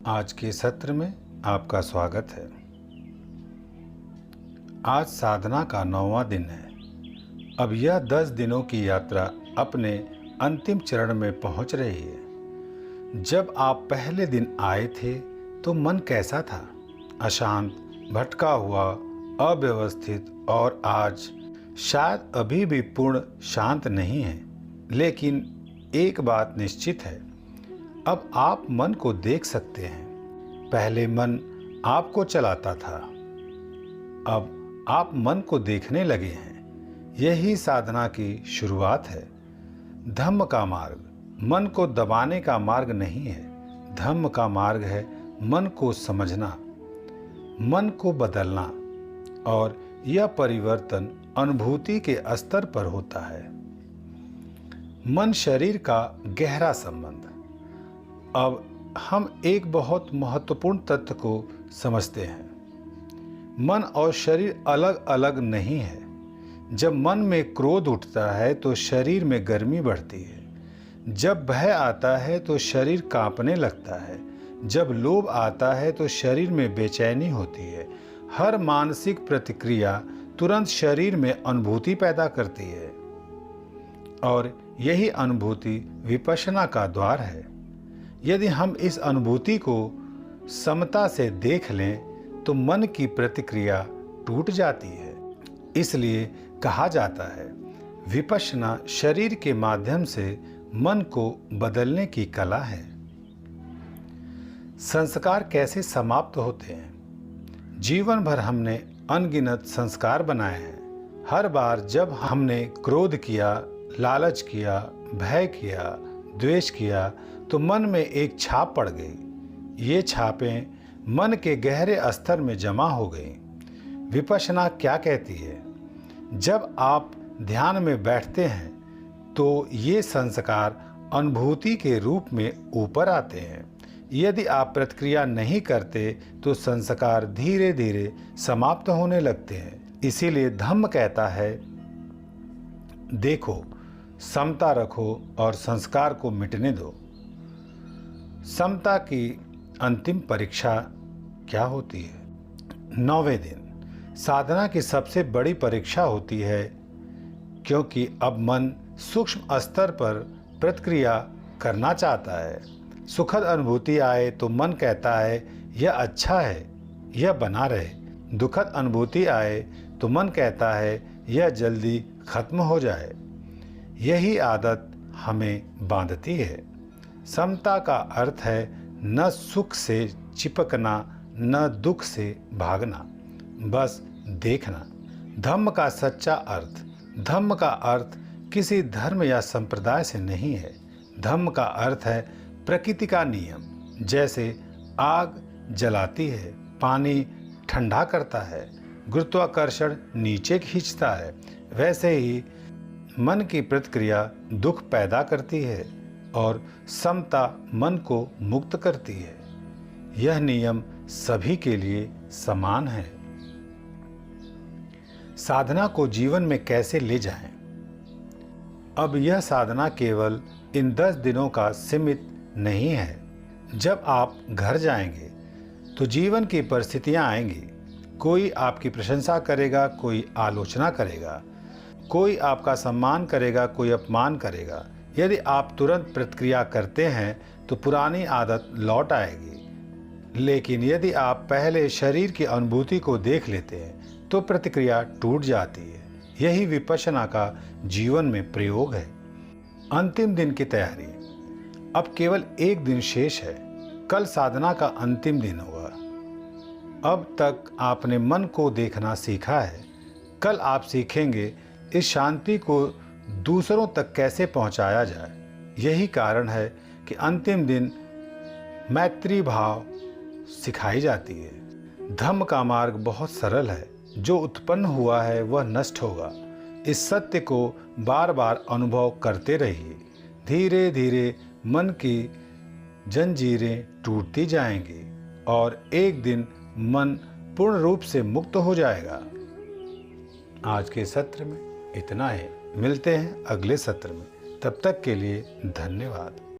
आज के सत्र में आपका स्वागत है। आज साधना का 9वां दिन है। अब यह 10 दिनों की यात्रा अपने अंतिम चरण में पहुंच रही है। जब आप पहले दिन आए थे तो मन कैसा था? अशांत, भटका हुआ, अव्यवस्थित, और आज शायद अभी भी पूर्ण शांत नहीं है। लेकिन एक बात निश्चित है, अब आप मन को देख सकते हैं। पहले मन आपको चलाता था, अब आप मन को देखने लगे हैं। यही साधना की शुरुआत है। धम्म का मार्ग मन को दबाने का मार्ग नहीं है। धम्म का मार्ग है मन को समझना, मन को बदलना, और यह परिवर्तन अनुभूति के स्तर पर होता है। मन शरीर का गहरा संबंध। अब हम एक बहुत महत्वपूर्ण तथ्य को समझते हैं। मन और शरीर अलग अलग नहीं है। जब मन में क्रोध उठता है तो शरीर में गर्मी बढ़ती है। जब भय आता है तो शरीर कांपने लगता है। जब लोभ आता है तो शरीर में बेचैनी होती है। हर मानसिक प्रतिक्रिया तुरंत शरीर में अनुभूति पैदा करती है, और यही अनुभूति विपश्यना का द्वार है। यदि हम इस अनुभूति को समता से देख लें तो मन की प्रतिक्रिया टूट जाती है। इसलिए कहा जाता है, विपश्यना शरीर के माध्यम से मन को बदलने की कला है। संस्कार कैसे समाप्त होते हैं? जीवन भर हमने अनगिनत संस्कार बनाए हैं। हर बार जब हमने क्रोध किया, लालच किया, भय किया, द्वेष किया, तो मन में एक छाप पड़ गई। ये छापें मन के गहरे स्तर में जमा हो गई। विपश्यना क्या कहती है? जब आप ध्यान में बैठते हैं तो ये संस्कार अनुभूति के रूप में ऊपर आते हैं। यदि आप प्रतिक्रिया नहीं करते तो संस्कार धीरे धीरे समाप्त होने लगते हैं। इसीलिए धम्म कहता है, देखो, समता रखो और संस्कार को मिटने दो। समता की अंतिम परीक्षा क्या होती है? 9वें दिन साधना की सबसे बड़ी परीक्षा होती है, क्योंकि अब मन सूक्ष्म स्तर पर प्रतिक्रिया करना चाहता है। सुखद अनुभूति आए तो मन कहता है, यह अच्छा है, यह बना रहे। दुखद अनुभूति आए तो मन कहता है, यह जल्दी खत्म हो जाए। यही आदत हमें बांधती है। समता का अर्थ है न सुख से चिपकना, न दुख से भागना, बस देखना। धम्म का सच्चा अर्थ। धम्म का अर्थ किसी धर्म या संप्रदाय से नहीं है। धम्म का अर्थ है प्रकृति का नियम। जैसे आग जलाती है, पानी ठंडा करता है, गुरुत्वाकर्षण नीचे खींचता है, वैसे ही मन की प्रतिक्रिया दुख पैदा करती है और समता मन को मुक्त करती है। यह नियम सभी के लिए समान है। साधना को जीवन में कैसे ले जाएं? अब यह साधना केवल इन 10 दिनों का सीमित नहीं है। जब आप घर जाएंगे तो जीवन की परिस्थितियां आएंगी। कोई आपकी प्रशंसा करेगा, कोई आलोचना करेगा, कोई आपका सम्मान करेगा, कोई अपमान करेगा। यदि आप तुरंत प्रतिक्रिया करते हैं तो पुरानी आदत लौट आएगी। लेकिन यदि आप पहले शरीर की अनुभूति को देख लेते हैं तो प्रतिक्रिया टूट जाती है। यही विपश्यना का जीवन में प्रयोग है। अंतिम दिन की तैयारी। अब केवल एक दिन शेष है। कल साधना का अंतिम दिन होगा। अब तक आपने मन को देखना सीखा है। कल आप सीखेंगे इस शांति को दूसरों तक कैसे पहुंचाया जाए। यही कारण है कि अंतिम दिन मैत्री भाव सिखाई जाती है। धम्म का मार्ग बहुत सरल है। जो उत्पन्न हुआ है वह नष्ट होगा। इस सत्य को बार बार अनुभव करते रहिए। धीरे धीरे मन की जंजीरें टूटती जाएंगी और एक दिन मन पूर्ण रूप से मुक्त हो जाएगा। आज के सत्र में इतना ही। मिलते हैं अगले सत्र में। तब तक के लिए धन्यवाद।